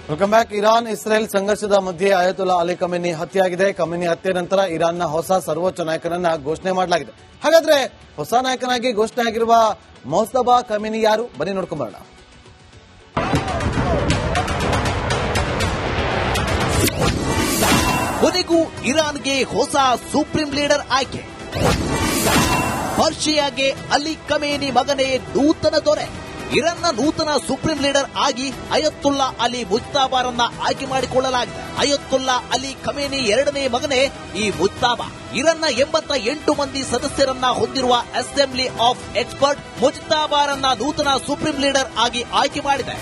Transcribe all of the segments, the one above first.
Welcome back. Iran Israel ಸಂಘರ್ಷದ ಮಧ್ಯೆ ಅಯತುಲ್ಲಾ Ali Khamenei ಹತ್ಯೆಯಾಗಿದೆ. Khamenei ಹತ್ಯೆ ನಂತರ ಇರಾನ್ನ ಹೊಸ ಸರ್ವೋಚ್ಚ ನಾಯಕನನ್ನ ಘೋಷಣೆ ಮಾಡಲಾಗಿದೆ. ಹಾಗಾದ್ರೆ ಹೊಸ ನಾಯಕನಾಗಿ ಘೋಷಣೆ ಆಗಿರುವ ಮೊಜ್ತಬಾ ಖಮೇನಿ ಯಾರು? ಬನ್ನಿ ನೋಡ್ಕೊಂಡ್ ಬರೋಣ. ಕೊನೆಗೂ ಇರಾನ್ಗೆ ಹೊಸ ಸುಪ್ರೀಂ ಲೀಡರ್ ಆಯ್ಕೆ. ಪರ್ಷಿಯಾಗೆ ಅಲಿ ಖಮೇನಿ ಮಗನೇ ನೂತನ ದೊರೆ. ಇರಾನ್ನ ನೂತನ ಸುಪ್ರೀಂ ಲೀಡರ್ ಆಗಿ ಅಯತುಲ್ಲಾ ಅಲಿ ಮುಜ್ತಾಬಾರನ್ನ ಆಯ್ಕೆ ಮಾಡಿಕೊಳ್ಳಲಾಗಿದೆ. ಅಯತುಲ್ಲಾ ಅಲಿ ಖಮೇನಿ ಎರಡನೇ ಮಗನೇ ಈ ಮುಜ್ತಾಬಾ. ಇರಾನ್ನ 88 ಮಂದಿ ಸದಸ್ಯರನ್ನ ಹೊಂದಿರುವ ಅಸೆಂಬ್ಲಿ ಆಫ್ ಎಕ್ಸ್ಪರ್ಟ್ ಮುಜ್ತಾಬಾರನ್ನ ನೂತನ ಸುಪ್ರೀಂ ಲೀಡರ್ ಆಗಿ ಆಯ್ಕೆ ಮಾಡಿದೆ.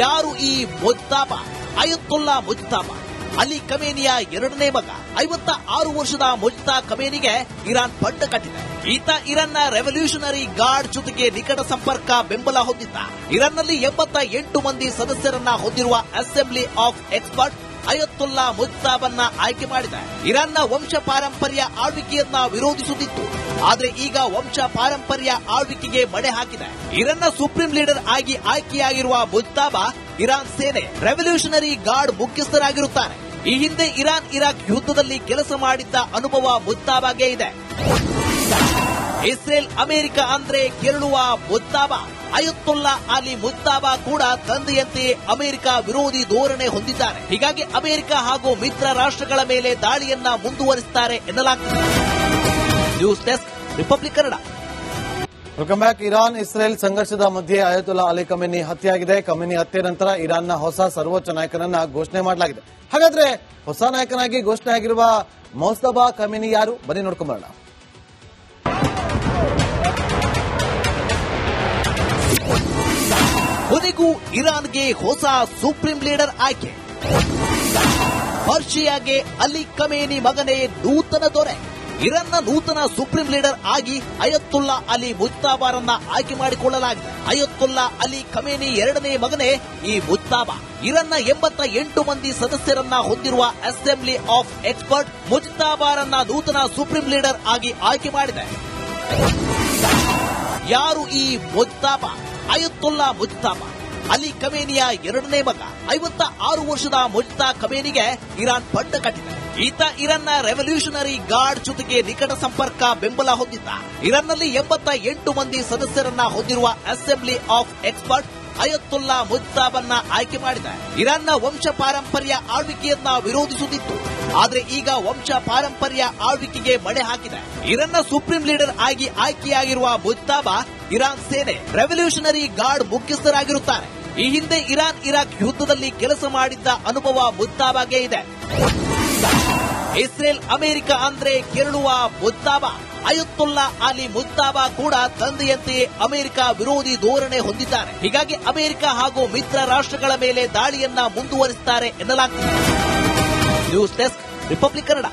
ಯಾರು ಈ ಮುಜ್ತಾಬಾ? ಅಯತುಲ್ಲಾ ಮುಜ್ತಾಬಾ ಅಲಿ ಖಮೇನಿಯ ಎರಡನೇ ಮಗ. 56 ವರ್ಷದ ಮುಜ್ತಾ ಖಮೇನಿಗೆ ಇರಾನ್ ಪಟ್ಟ ಕಟ್ಟಿದೆ. ಈತ ಇರಾನ್ನ ರೆವಲ್ಯೂಷನರಿ ಗಾರ್ಡ್ ಜೊತೆಗೆ ನಿಕಟ ಸಂಪರ್ಕ ಬೆಂಬಲ ಹೊಂದಿದ್ದ. ಇರಾನ್ನಲ್ಲಿ 88 ಮಂದಿ ಸದಸ್ಯರನ್ನ ಹೊಂದಿರುವ ಅಸೆಂಬ್ಲಿ ಆಫ್ ಎಕ್ಸ್ಪರ್ಟ್ ಅಯತುಲ್ಲಾ ಮುಜ್ತಾಬನ್ನ ಆಯ್ಕೆ ಮಾಡಿದೆ. ಇರಾನ್ನ ವಂಶ ಪಾರಂಪರ್ಯ ಆಳ್ವಿಕೆಯನ್ನ ವಿರೋಧಿಸುತ್ತಿತ್ತು. ಆದ್ರೆ ಈಗ ವಂಶ ಪಾರಂಪರ್ಯ ಆಳ್ವಿಕೆಗೆ ಮಣೆ ಹಾಕಿದೆ. ಇರಾನ್ನ ಸುಪ್ರೀಂ ಲೀಡರ್ ಆಗಿ ಆಯ್ಕೆಯಾಗಿರುವ ಮುಜ್ತಾಬಾ ಇರಾನ್ ಸೇನೆ ರೆವಲ್ಯೂಷನರಿ ಗಾರ್ಡ್ ಮುಖ್ಯಸ್ಥರಾಗಿರುತ್ತಾರೆ. ಈ ಹಿಂದೆ ಇರಾನ್ ಇರಾಕ್ ಯುದ್ಧದಲ್ಲಿ ಕೆಲಸ ಮಾಡಿದ್ದ ಅನುಭವ ಮುಜ್ತಾಬಾಗೆ ಇದೆ. ಇಸ್ರೇಲ್ ಅಮೆರಿಕ ಅಂದ್ರೆ ಕೆರಳುವ ಮುಜ್ತಾಬಾ. ಅಯತುಲ್ಲಾ ಅಲಿ ಮುಜ್ತಾಬಾ ಕೂಡ ತಂದೆಯಂತೆಯೇ ಅಮೆರಿಕ ವಿರೋಧಿ ಧೋರಣೆ ಹೊಂದಿದ್ದಾರೆ. ಹೀಗಾಗಿ ಅಮೆರಿಕ ಹಾಗೂ ಮಿತ್ರ ರಾಷ್ಟ್ರಗಳ ಮೇಲೆ ದಾಳಿಯನ್ನ ಮುಂದುವರಿಸುತ್ತಾರೆ ಎನ್ನಲಾಗುತ್ತದೆ. News desk, republic Kannada. Welcome back. Iran Israel ಸಂಘರ್ಷದ ಮಧ್ಯೆ ಅಯತುಲ್ಲಾ ಅಲಿ ಖಮೇನಿ ಹತ್ಯೆಯಾಗಿದೆ. ಖಮೇನಿ ಹತ್ಯೆ ನಂತರ ಇರಾನ್ನ ಹೊಸ ಸರ್ವೋಚ್ಚ ನಾಯಕನನ್ನ ಘೋಷಣೆ ಮಾಡಲಾಗಿದೆ. ಹಾಗಾದ್ರೆ ಹೊಸ ನಾಯಕನಾಗಿ ಘೋಷಣೆ ಆಗಿರುವ ಮೊಜ್ತಬಾ ಖಮೇನಿ ಯಾರು? ಬನ್ನಿ ನೋಡ್ಕೊಂಡ್ ಬರೋಣ. ಕೊನೆಗೂ ಇರಾನ್ಗೆ ಹೊಸ ಸುಪ್ರೀಂ ಲೀಡರ್ ಆಯ್ಕೆ. ಪರ್ಷಿಯಾಗೆ ಅಲಿ ಖಮೇನಿ ಮಗನೇ ನೂತನ ದೊರೆ. ಇರಾನ್ನ ನೂತನ ಸುಪ್ರೀಂ ಲೀಡರ್ ಆಗಿ ಅಯತುಲ್ಲಾ ಅಲಿ ಮುಜ್ತಾಬಾರನ್ನ ಆಯ್ಕೆ ಮಾಡಿಕೊಳ್ಳಲಾಗಿದೆ. ಅಯತುಲ್ಲಾ ಅಲಿ ಖಮೇನಿ ಎರಡನೇ ಮಗನೇ ಈ ಮುಜ್ತಾಬಾ. ಇರಾನ್ನ 88 ಮಂದಿ ಸದಸ್ಯರನ್ನ ಹೊಂದಿರುವ ಅಸೆಂಬ್ಲಿ ಆಫ್ ಎಕ್ಸ್ಪರ್ಟ್ ಮುಜ್ತಾಬಾರನ್ನ ನೂತನ ಸುಪ್ರೀಂ ಲೀಡರ್ ಆಗಿ ಆಯ್ಕೆ ಮಾಡಿದೆ. ಯಾರು ಈ ಮುಜ್ತಾಬಾ? ಅಯತುಲ್ಲಾ ಮುಜ್ತಾಬಾ ಅಲಿ ಖಮೇನಿಯ ಎರಡನೇ ಮಗ. 56 ವರ್ಷದ ಮುಜ್ತಾ ಖಮೇನಿಗೆ ಇರಾನ್ ಪಟ್ಟ ಕಟ್ಟಿದೆ. ಈತ ಇರಾನ್ನ ರೆವಲ್ಯೂಷನರಿ ಗಾರ್ಡ್ ಜೊತೆಗೆ ನಿಕಟ ಸಂಪರ್ಕ ಬೆಂಬಲ ಹೊಂದಿದ್ದ. ಇರಾನ್ನಲ್ಲಿ 88 ಮಂದಿ ಸದಸ್ಯರನ್ನ ಹೊಂದಿರುವ ಅಸೆಂಬ್ಲಿ ಆಫ್ ಎಕ್ಸ್ಪರ್ಟ್ ಅಯತುಲ್ಲಾ ಮುಜ್ತಾಬನ್ನ ಆಯ್ಕೆ ಮಾಡಿದೆ. ಇರಾನ್ನ ವಂಶ ಪಾರಂಪರ್ಯ ಆಳ್ವಿಕೆಯನ್ನ ವಿರೋಧಿಸುತ್ತಿತ್ತು. ಆದ್ರೆ ಈಗ ವಂಶ ಪಾರಂಪರ್ಯ ಆಳ್ವಿಕೆಗೆ ಮಣೆ ಹಾಕಿದೆ. ಇರಾನ್ನ ಸುಪ್ರೀಂ ಲೀಡರ್ ಆಗಿ ಆಯ್ಕೆಯಾಗಿರುವ ಮುಜ್ತಾಬಾ ಇರಾನ್ ಸೇನೆ ರೆವಲ್ಯೂಷನರಿ ಗಾರ್ಡ್ ಮುಖ್ಯಸ್ಥರಾಗಿರುತ್ತಾರೆ. ಈ ಹಿಂದೆ ಇರಾನ್ ಇರಾಕ್ ಯುದ್ಧದಲ್ಲಿ ಕೆಲಸ ಮಾಡಿದ್ದ ಅನುಭವ ಮುಜ್ತಾಬಾಗೆ ಇದೆ. ಇಸ್ರೇಲ್ ಅಮೆರಿಕ ಅಂದ್ರೆ ಕೆರಳುವ ಮುಜ್ತಾಬಾ. ಅಯತುಲ್ಲಾ ಅಲಿ ಮುಜ್ತಾಬಾ ಕೂಡ ತಂದೆಯಂತೆಯೇ ಅಮೆರಿಕ ವಿರೋಧಿ ಧೋರಣೆ ಹೊಂದಿದ್ದಾರೆ. ಹೀಗಾಗಿ ಅಮೆರಿಕ ಹಾಗೂ ಮಿತ್ರ ರಾಷ್ಟ್ರಗಳ ಮೇಲೆ ದಾಳಿಯನ್ನ ಮುಂದುವರಿಸುತ್ತಾರೆ ಎನ್ನಲಾಗುತ್ತದೆ. News desk, republic Kannada.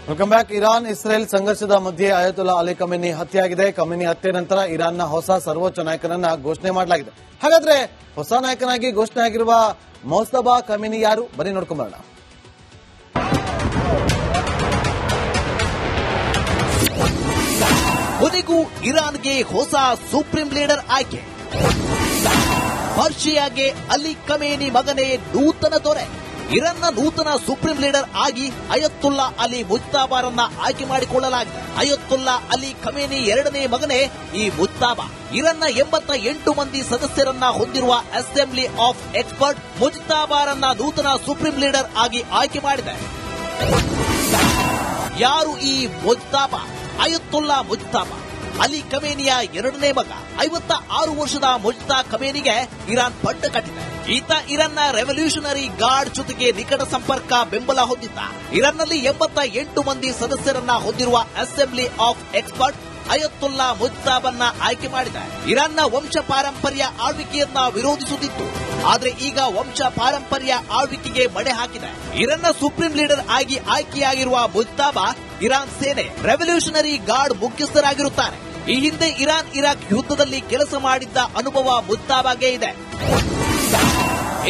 Welcome back. Iran Israel ಸಂಘರ್ಷದ ಮಧ್ಯೆ ಅಯತುಲ್ಲಾ ಅಲಿ ಖಮೇನಿ ಹತ್ಯೆಯಾಗಿದೆ. ಖಮೇನಿ ಹತ್ಯೆ ನಂತರ ಇರಾನ್ನ ಹೊಸ ಸರ್ವೋಚ್ಚ ನಾಯಕನನ್ನ ಘೋಷಣೆ ಮಾಡಲಾಗಿದೆ. ಹಾಗಾದ್ರೆ ಹೊಸ ನಾಯಕನಾಗಿ ಘೋಷಣೆ ಆಗಿರುವ ಮೊಜ್ತಬಾ ಖಮೇನಿ ಯಾರು? ಬನ್ನಿ ನೋಡ್ಕೊಂಡ್ ಬರೋಣ. ಕೊನೆಗೂ ಇರಾನ್ಗೆ ಹೊಸ ಸುಪ್ರೀಂ ಲೀಡರ್ ಆಯ್ಕೆ. ಪರ್ಷಿಯಾಗೆ ಅಲಿ ಖಮೇನಿ ಮಗನೇ ನೂತನ ದೊರೆ. ಇರಾನ್ನ ನೂತನ ಸುಪ್ರೀಂ ಲೀಡರ್ ಆಗಿ ಅಯತುಲ್ಲಾ ಅಲಿ ಮುಜ್ತಾಬಾರನ್ನ ಆಯ್ಕೆ ಮಾಡಿಕೊಳ್ಳಲಾಗಿದೆ. ಅಯತುಲ್ಲಾ ಅಲಿ ಖಮೇನಿ ಎರಡನೇ ಮಗನೇ ಈ ಮುಜ್ತಾಬಾ. ಇರಾನ್ನ 88 ಮಂದಿ ಸದಸ್ಯರನ್ನ ಹೊಂದಿರುವ ಅಸೆಂಬ್ಲಿ ಆಫ್ ಎಕ್ಸ್ಪರ್ಟ್ ಮುಜ್ತಾಬಾರನ್ನ ನೂತನ ಸುಪ್ರೀಂ ಲೀಡರ್ ಆಗಿ ಆಯ್ಕೆ ಮಾಡಿದೆ. ಯಾರು ಈ ಮುಜ್ತಾಬಾ? ಅಯತುಲ್ಲಾ ಮುಜ್ತಾಬಾ ಅಲಿ ಖಮೇನಿಯ ಎರಡನೇ ಮಗ. 56 ವರ್ಷದ ಮುಜ್ತಾ ಖಮೇನಿಗೆ ಇರಾನ್ ಪಟ್ಟ ಕಟ್ಟಿದೆ. ಈತ ಇರಾನ್ನ ರೆವಲ್ಯೂಷನರಿ ಗಾರ್ಡ್ ಜೊತೆಗೆ ನಿಕಟ ಸಂಪರ್ಕ ಬೆಂಬಲ ಹೊಂದಿದ್ದ. ಇರಾನ್ನಲ್ಲಿ 88 ಮಂದಿ ಸದಸ್ಯರನ್ನ ಹೊಂದಿರುವ ಅಸೆಂಬ್ಲಿ ಆಫ್ ಎಕ್ಸ್ಪರ್ಟ್ ಅಯತುಲ್ಲಾ ಮುಜ್ತಾಬನ್ನ ಆಯ್ಕೆ ಮಾಡಿದೆ. ಇರಾನ್ನ ವಂಶ ಪಾರಂಪರ್ಯ ಆಳ್ವಿಕೆಯನ್ನ ವಿರೋಧಿಸುತ್ತಿತ್ತು. ಆದ್ರೆ ಈಗ ವಂಶ ಪಾರಂಪರ್ಯ ಆಳ್ವಿಕೆಗೆ ಮಣೆ ಹಾಕಿದೆ. ಇರಾನ್ನ ಸುಪ್ರೀಂ ಲೀಡರ್ ಆಗಿ ಆಯ್ಕೆಯಾಗಿರುವ ಮುಜ್ತಾಬಾ ಇರಾನ್ ಸೇನೆ ರೆವಲ್ಯೂಷನರಿ ಗಾರ್ಡ್ ಮುಖ್ಯಸ್ಥರಾಗಿರುತ್ತಾರೆ. ಈ ಹಿಂದೆ ಇರಾನ್ ಇರಾಕ್ ಯುದ್ಧದಲ್ಲಿ ಕೆಲಸ ಮಾಡಿದ್ದ ಅನುಭವ ಮುಜ್ತಾಬಾಗೆ ಇದೆ.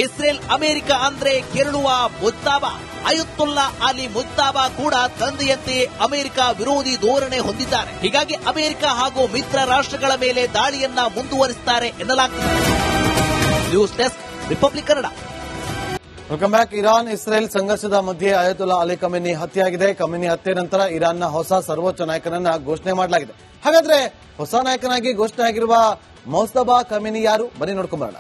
ಇಸ್ರೇಲ್ ಅಮೆರಿಕ ಅಂದ್ರೆ ಕೆರಳುವ ಮುಜ್ತಾಬಾ. ಅಯತುಲ್ಲಾ ಅಲಿ ಮುಜ್ತಾಬಾ ಕೂಡ ತಂದೆಯಂತೆಯೇ ಅಮೆರಿಕ ವಿರೋಧಿ ಧೋರಣೆ ಹೊಂದಿದ್ದಾರೆ. ಹೀಗಾಗಿ ಅಮೆರಿಕ ಹಾಗೂ ಮಿತ್ರ ರಾಷ್ಟ್ರಗಳ ಮೇಲೆ ದಾಳಿಯನ್ನ ಮುಂದುವರಿಸುತ್ತಾರೆ ಎನ್ನಲಾಗುತ್ತದೆ. News desk republic Kannada. Welcome back. Iran Israel ಸಂಘರ್ಷದ ಮಧ್ಯೆ ಅಯತುಲ್ಲಾ ಅಲಿ ಖಮೇನಿ ಹತ್ಯೆಯಾಗಿದೆ. ಖಮೇನಿ ಹತ್ಯೆ ನಂತರ ಇರಾನ್ನ ಹೊಸ ಸರ್ವೋಚ್ಚ ನಾಯಕನನ್ನ ಘೋಷಣೆ ಮಾಡಲಾಗಿದೆ. ಹಾಗಾದ್ರೆ ಹೊಸ ನಾಯಕನಾಗಿ ಘೋಷಣೆ ಆಗಿರುವ ಮೌಸ್ತಬಾ ಖಮೇನಿ ಯಾರು? ಬನ್ನಿ ನೋಡ್ಕೊಂಬರೋಣ.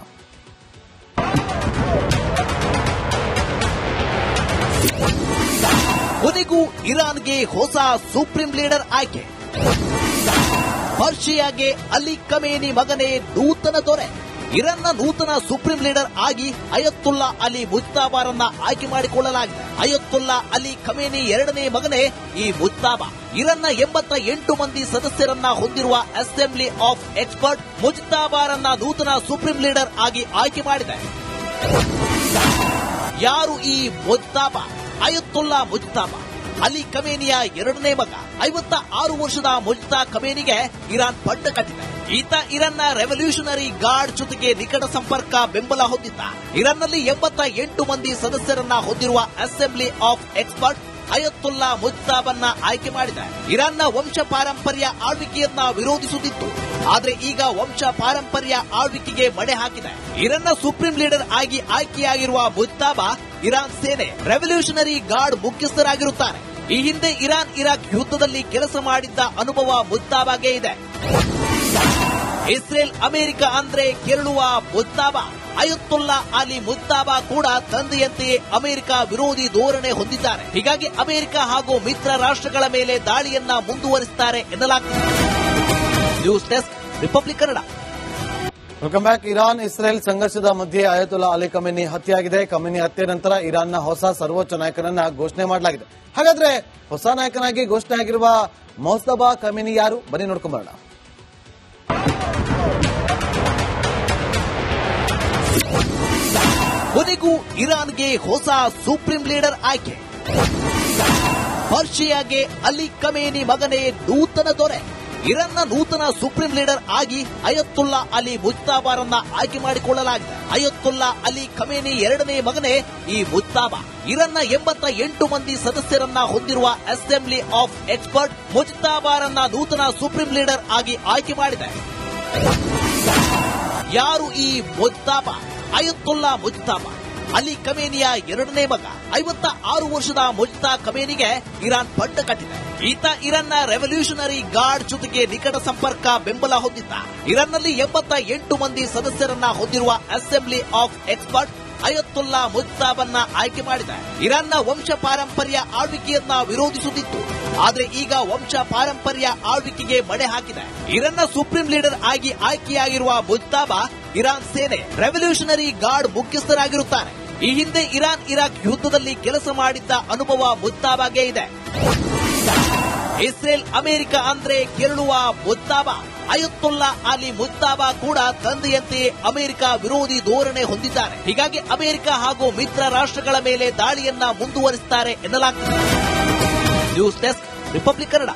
ಕೊನೆಗೂ ಇರಾನ್ಗೆ ಹೊಸ ಸುಪ್ರೀಂ ಲೀಡರ್ ಆಯ್ಕೆ. ಪರ್ಷಿಯಾಗೆ ಅಲಿ ಖಮೇನಿ ಮಗನೇ ನೂತನ ದೊರೆ. ಇರಾನ್ನ ನೂತನ ಸುಪ್ರೀಂ ಲೀಡರ್ ಆಗಿ ಅಯತುಲ್ಲಾ ಅಲಿ ಮುಜ್ತಾಬಾರನ್ನ ಆಯ್ಕೆ ಮಾಡಿಕೊಳ್ಳಲಾಗಿದೆ. ಅಯತುಲ್ಲಾ ಅಲಿ ಖಮೇನಿ ಎರಡನೇ ಮಗನೇ ಈ ಮುಜ್ತಾಬಾ. ಇರಾನ್ನ 88 ಮಂದಿ ಸದಸ್ಯರನ್ನ ಹೊಂದಿರುವ ಅಸೆಂಬ್ಲಿ ಆಫ್ ಎಕ್ಸ್ಪರ್ಟ್ ಮುಜ್ತಾಬಾರನ್ನ ನೂತನ ಸುಪ್ರೀಂ ಲೀಡರ್ ಆಗಿ ಆಯ್ಕೆ ಮಾಡಿದೆ. ಯಾರು ಈ ಮುಜ್ತಾಬಾ? ಅಯತುಲ್ಲಾ ಮುಜ್ತಾಬಾ ಅಲಿ ಖಮೇನಿಯ ಎರಡನೇ ಮಗ. 56 ವರ್ಷದ ಮುಜ್ತಾ ಖಮೇನಿಗೆ ಇರಾನ್ ಪಡ್ಡ ಕಟ್ಟಿದೆ. ಈತ ಇರಾನ್ನ ರೆವಲ್ಯೂಷನರಿ ಗಾರ್ಡ್ ಜೊತೆಗೆ ನಿಕಟ ಸಂಪರ್ಕ ಬೆಂಬಲ ಹೊಂದಿದ್ದ. ಇರಾನ್ನಲ್ಲಿ 88 ಮಂದಿ ಸದಸ್ಯರನ್ನ ಹೊಂದಿರುವ ಅಸೆಂಬ್ಲಿ ಆಫ್ ಎಕ್ಸ್ಪರ್ಟ್ ಅಯತುಲ್ಲಾ ಮುಜ್ತಾಬನ್ನ ಆಯ್ಕೆ ಮಾಡಿದೆ. ಇರಾನ್ನ ವಂಶ ಪಾರಂಪರ್ಯ ಆಳ್ವಿಕೆಯನ್ನ ವಿರೋಧಿಸುತ್ತಿತ್ತು. ಆದ್ರೆ ಈಗ ವಂಶ ಪಾರಂಪರ್ಯ ಆಳ್ವಿಕೆಗೆ ಮಣೆ ಹಾಕಿದೆ. ಇರಾನ್ನ ಸುಪ್ರೀಂ ಲೀಡರ್ ಆಗಿ ಆಯ್ಕೆಯಾಗಿರುವ ಮುಜ್ತಾಬಾ ಇರಾನ್ ಸೇನೆ ರೆವಲ್ಯೂಷನರಿ ಗಾರ್ಡ್ ಮುಖ್ಯಸ್ಥರಾಗಿರುತ್ತಾರೆ. ಈ ಹಿಂದೆ ಇರಾನ್ ಇರಾಕ್ ಯುದ್ಧದಲ್ಲಿ ಕೆಲಸ ಮಾಡಿದ್ದ ಅನುಭವ ಮುಜ್ತಾಬಾಗೆ ಇದೆ. ಇಸ್ರೇಲ್ ಅಮೆರಿಕ ಅಂದ್ರೆ ಕೆರಳುವ ಮುಜ್ತಾಬಾ. ಅಯತುಲ್ಲಾ ಅಲಿ ಮುಜ್ತಾಬಾ ಕೂಡ ತಂದೆಯಂತೆಯೇ ಅಮೆರಿಕ ವಿರೋಧಿ ಧೋರಣೆ ಹೊಂದಿದ್ದಾರೆ. ಹೀಗಾಗಿ ಅಮೆರಿಕ ಹಾಗೂ ಮಿತ್ರ ರಾಷ್ಟ್ರಗಳ ಮೇಲೆ ದಾಳಿಯನ್ನ ಮುಂದುವರಿಸುತ್ತಾರೆ ಎನ್ನಲಾಗಿದೆ. News desk republic Kannada. Welcome back. Iran Israel ಸಂಘರ್ಷದ ಮಧ್ಯೆ ಅಯತುಲ್ಲಾ ಅಲಿ ಖಮೇನಿ ಹತ್ಯೆಯಾಗಿದೆ. ಖಮೇನಿ ಹತ್ಯೆ ನಂತರ ಇರಾನ್ನ ಹೊಸ ಸರ್ವೋಚ್ಚ ನಾಯಕನನ್ನ ಘೋಷಣೆ ಮಾಡಲಾಗಿದೆ. ಹಾಗಾದ್ರೆ ಹೊಸ ನಾಯಕನಾಗಿ ಘೋಷಣೆ ಆಗಿರುವ ಮೌಸ್ತಬಾ ಖಮೇನಿ ಯಾರು? ಬನ್ನಿ ನೋಡ್ಕೊಂಬರೋಣ. ಕೊನೆಗೂ ಇರಾನ್ಗೆ ಹೊಸ ಸುಪ್ರೀಂ ಲೀಡರ್ ಆಯ್ಕೆ. ಪರ್ಷಿಯಾಗೆ ಅಲಿ ಖಮೇನಿ ಮಗನೇ ನೂತನ ದೊರೆ. ಇರಾನ್ನ ನೂತನ ಸುಪ್ರೀಂ ಲೀಡರ್ ಆಗಿ ಅಯತುಲ್ಲಾ ಅಲಿ ಮುಜ್ತಾಬಾರನ್ನ ಆಯ್ಕೆ ಮಾಡಿಕೊಳ್ಳಲಾಗಿದೆ. ಅಯತುಲ್ಲಾ ಅಲಿ ಖಮೇನಿ ಎರಡನೇ ಮಗನೇ ಈ ಮುಜ್ತಾಬಾ. ಇರಾನ್ನ 88 ಮಂದಿ ಸದಸ್ಯರನ್ನ ಹೊಂದಿರುವ ಅಸೆಂಬ್ಲಿ ಆಫ್ ಎಕ್ಸ್ಪರ್ಟ್ ಮುಜ್ತಾಬಾರನ್ನ ನೂತನ ಸುಪ್ರೀಂ ಲೀಡರ್ ಆಗಿ ಆಯ್ಕೆ ಮಾಡಿದೆ. ಯಾರು ಈ ಮುಜ್ತಾಬಾ? ಅಯತುಲ್ಲಾ ಮುಜ್ತಾಬಾ ಅಲಿ ಖಮೇನಿಯ ಎರಡನೇ ಮಗ. 56 ವರ್ಷದ ಮುಜ್ತಾ ಖಮೇನಿಗೆ ಇರಾನ್ ಪಡ್ಡ ಕಟ್ಟಿದೆ. ಈತ ಇರಾನ್ನ ರೆವಲ್ಯೂಷನರಿ ಗಾರ್ಡ್ ಜೊತೆಗೆ ನಿಕಟ ಸಂಪರ್ಕ ಬೆಂಬಲ ಹೊಂದಿದ್ದ. ಇರಾನ್ನಲ್ಲಿ 88 ಮಂದಿ ಸದಸ್ಯರನ್ನ ಹೊಂದಿರುವ ಅಸೆಂಬ್ಲಿ ಆಫ್ ಎಕ್ಸ್ಪರ್ಟ್ ಅಯತುಲ್ಲಾ ಮುಜ್ತಾಬನ್ನ ಆಯ್ಕೆ ಮಾಡಿದೆ. ಇರಾನ್ನ ವಂಶ ಪಾರಂಪರ್ಯ ಆಳ್ವಿಕೆಯನ್ನ ವಿರೋಧಿಸುತ್ತಿತ್ತು. ಆದ್ರೆ ಈಗ ವಂಶ ಪಾರಂಪರ್ಯ ಆಳ್ವಿಕೆಗೆ ಮಣೆ ಹಾಕಿದೆ. ಇರಾನ್ನ ಸುಪ್ರೀಂ ಲೀಡರ್ ಆಗಿ ಆಯ್ಕೆಯಾಗಿರುವ ಮುಜ್ತಾಬಾ ಇರಾನ್ ಸೇನೆ ರೆವಲ್ಯೂಷನರಿ ಗಾರ್ಡ್ ಮುಖ್ಯಸ್ಥರಾಗಿರುತ್ತಾರೆ. ಈ ಹಿಂದೆ ಇರಾನ್ ಇರಾಕ್ ಯುದ್ಧದಲ್ಲಿ ಕೆಲಸ ಮಾಡಿದ್ದ ಅನುಭವ ಮುಜ್ತಾಬಾಗೆ ಇದೆ. ಇಸ್ರೇಲ್ ಅಮೆರಿಕ ಅಂದ್ರೆ ಕೆರಳುವ ಮುಜ್ತಾಬಾ. ಅಯತುಲ್ಲಾ ಅಲಿ ಮುಜ್ತಾಬಾ ಕೂಡ ತಂದೆಯಂತೆಯೇ ಅಮೆರಿಕ ವಿರೋಧಿ ಧೋರಣೆ ಹೊಂದಿದ್ದಾರೆ. ಹೀಗಾಗಿ ಅಮೆರಿಕ ಹಾಗೂ ಮಿತ್ರ ರಾಷ್ಟ್ರಗಳ ಮೇಲೆ ದಾಳಿಯನ್ನ ಮುಂದುವರಿಸುತ್ತಾರೆ ಎನ್ನಲಾಗಿದೆ. News desk republic Kannada.